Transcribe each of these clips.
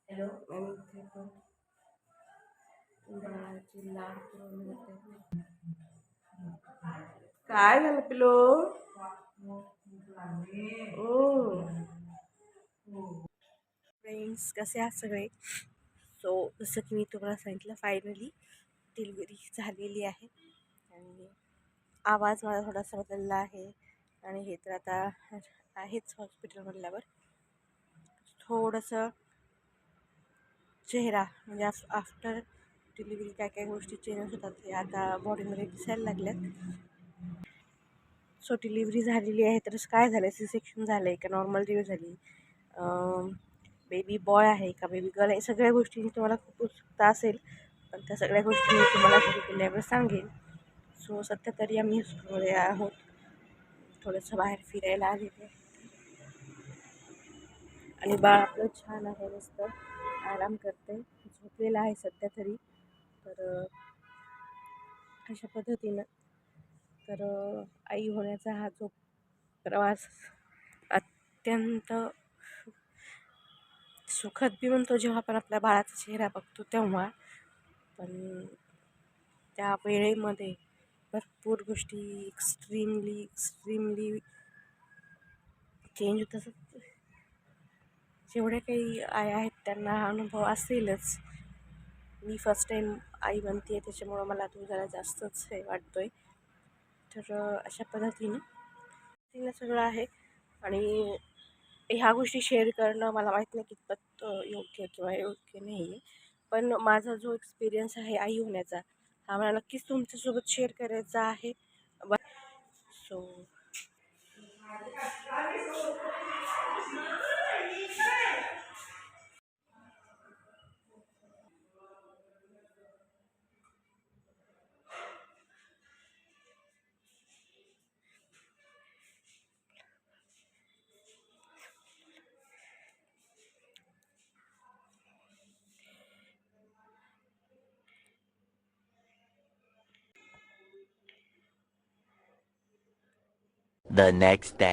Hello. आणि इथे पण बाळाची लाड पुरवली जाते. काय झालं पिलो? फ्रेंड्स, कसे आहात सगळे? सो जसं की मी तुम्हाला सांगितलं, फायनली डिलिव्हरी झालेली आहे आणि आवाज माझा थोडासा बदलला आहे. आणि हे तर आता आहेच हॉस्पिटल म्हणल्यावर थोडंसं चेहरा म्हणजे आफ्टर डिलिव्हरी काय काय गोष्टी चेंज होतात हे आता बॉडीमध्ये दिसायला लागल्यात. सो डिलिव्हरी झालेली आहे. तर काय झालं, सी सेक्शन झालं आहे का नॉर्मल डिलिव्हरी झाली, बेबी बॉय आहे का बेबी गर्ल आहे, सगळ्या गोष्टी तुम्हाला खूप उत्सुकता असेल. पण त्या सगळ्या गोष्टी मी तुम्हाला घरी गेल्यावर सांगेन. सो सध्या तरी आम्ही हॉस्पिटलमध्ये आहोत, थोडंसं बाहेर फिरायला आलेले आणि बाळ आपलं छान आहे, मस्त आराम करते, झोपलेला आहे सध्या तरी. तर अशा पद्धतीनं तर आई होण्याचा हा जो प्रवास अत्यंत सुखद बी म्हणतो जेव्हा आपण आपल्या बाळाचा चेहरा बघतो तेव्हा, पण त्या वेळेमध्ये भरपूर गोष्टी एक्स्ट्रीमली चेंज होत असतात. जेवढ्या काही आई आहेत त्यांना हा अनुभव असेलच. मी फर्स्ट टाईम आई बनते त्याच्यामुळं मला तो जरा जास्तच हे वाटतो आहे. तर अशा पद्धतीनं तिला सगळं आहे आणि ह्या गोष्टी शेअर करणं मला माहीत नाही कितपत योग्य किंवा योग्य नाही आहे. पण माझा जो एक्सपिरियन्स आहे आई होण्याचा हा मला नक्कीच तुमच्यासोबत शेअर करायचा आहे. So The next day.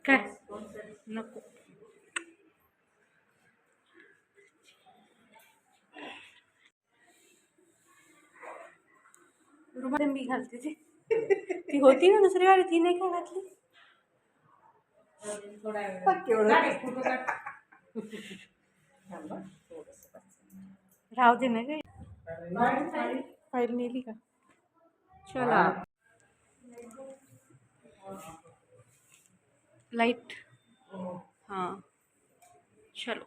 काय नको रुमाल मी घालते ती होती ना दुसरी वाली, ती नाही काय घातली. राहू दे ना काय, फाईल नेली का? चला लाईट, हां चलो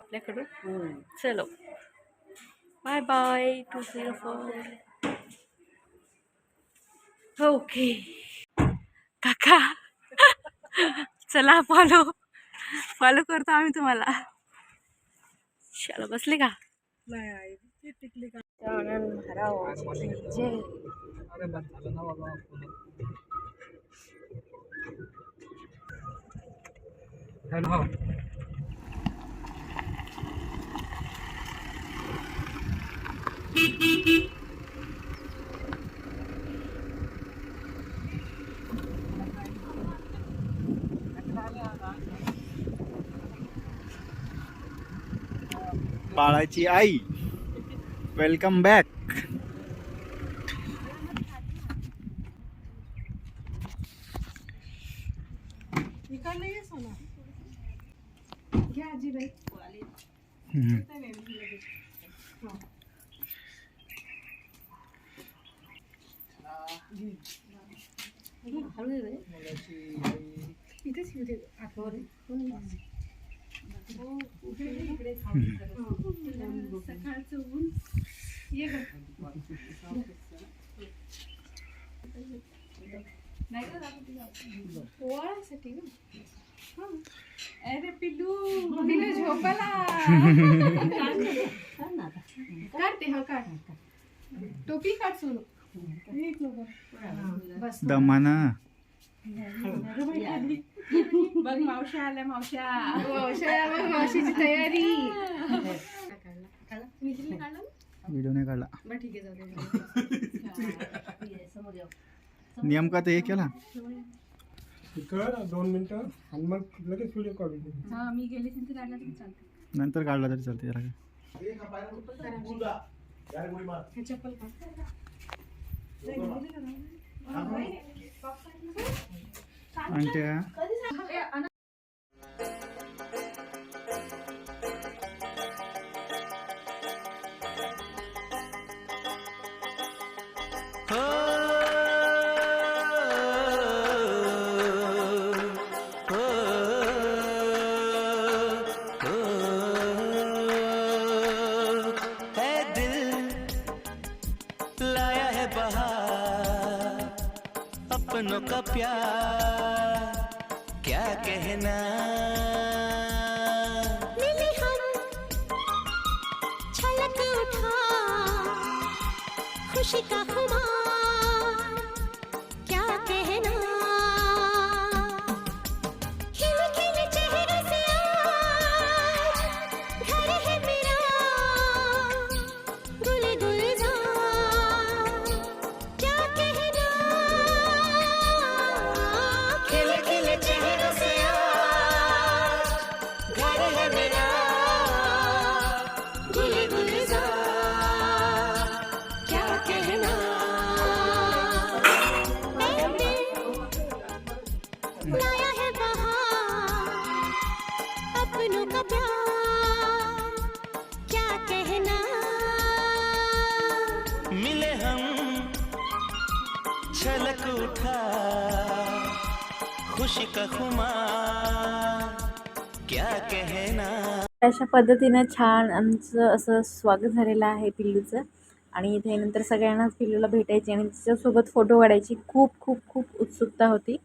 आपल्याकडून चलो बाय बाय 204. ओके काका चला फॉलो करतो आम्ही तुम्हाला. चलो बसले का? बाळाची आई, वेलकम बॅक. सकाळचं ऊन ये पोळासाठी ग. अरे पिल्लू तिला झोपाला काढते. हा काढ, टोपी काढ सोनू. बस दमाना बघ मावश्या आल्या मावश्या मावशीची तयारी. व्हिडिओ नाही काढला. ठीक आहे नेमका ते हे केला. कर 2 मिनिटं आणि मग लगेच व्हिडिओ काढू. मी गेले तिथे काढला तरी चालते. नंतर काढला तरी चालते त्याला काय. चप्पल काढ. आणि त्या लाया है बहार अपनों का प्यार क्या कहना मिले हम छलक उठा खुशी का खुमार क्या कहना खिल खिल चेहरे से आज घर है मेरा गुल गुलजार क्या कहना खिल खिल चेहरे से आज घर है मेरा गुल गुलजार क्या कहना ऐ दिल लाया है बहार अपनों का प्यार क्या कहना मिले हम छलक उठा खुशी का खुमार क्या कहना. अशा पद्धतीनं छान आमचं असं स्वागत झालेलं आहे पिल्लूचं. आणि इथे नंतर सगळ्यांनाच पिल्लूला भेटायची आणि तिच्यासोबत फोटो काढायची खूप खूप खूप उत्सुकता होती.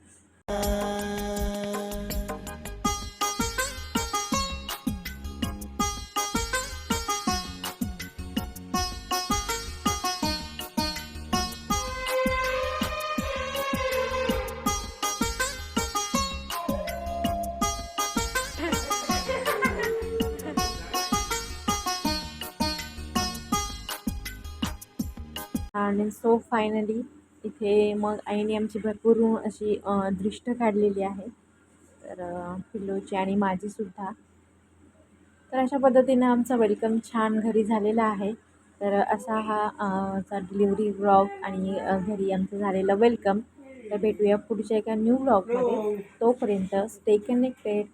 आणि सो फायनली इथे मग आईने आमची भरपूर अशी दृष्ट काढलेली आहे. तर पिल्लूची आणि माझीसुद्धा. तर अशा पद्धतीनं आमचा वेलकम छान घरी झालेला आहे. तर असा हा चा डिलिव्हरी व्लॉग आणि घरी आमचं झालेलं वेलकम. तर भेटूया पुढच्या एका न्यू व्लॉगमध्ये. तोपर्यंत स्टे कनेक्टेड.